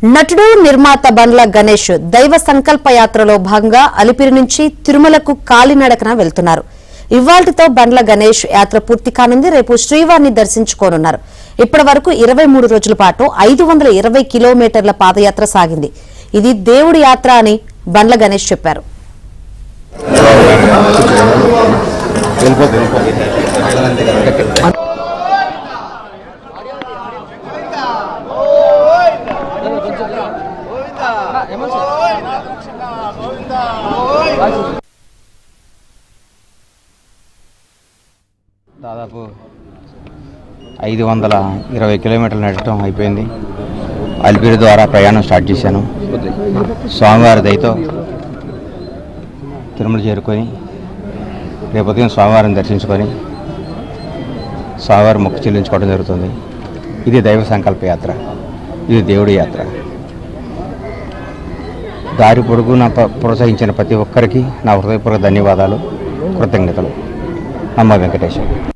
నటుడు నిర్మాత బండ్ల గణేష్ దైవ సంకల్ప యాత్రలో భాగంగా అలిపిరి నుంచి తిరుమలకు కాలినడకన వెళ్తున్నారు. ఇవాల్టితో బండ్ల గణేష్ యాత్ర పూర్తి కానుంది. రేపు శ్రీవారిని దర్శించుకోనున్నారు. ఇప్పటి వరకు 23 రోజుల పాటు 520 కిలోమీటర్ల పాదయాత్ర సాగింది. ఇది దేవుడి యాత్ర అని బండ్ల గణేష్ చెప్పారు. దాదాపు 520 కిలోమీటర్లు నడటం అయిపోయింది. అలిపిరి ద్వారా ప్రయాణం స్టార్ట్ చేశాను. స్వామివారి దయతో తిరుమల చేరుకొని రేపు ఉదయం స్వామివారిని దర్శించుకొని స్వామివారి మొక్కు చెల్లించుకోవడం జరుగుతుంది. ఇది దైవ సంకల్ప యాత్ర, ఇది దేవుడి యాత్ర. దారి పొడుగున ప్రోత్సహించిన ప్రతి ఒక్కరికి నా హృదయపూర్వక ధన్యవాదాలు, కృతజ్ఞతలు. అమ్మ వెంకటేశ్వర.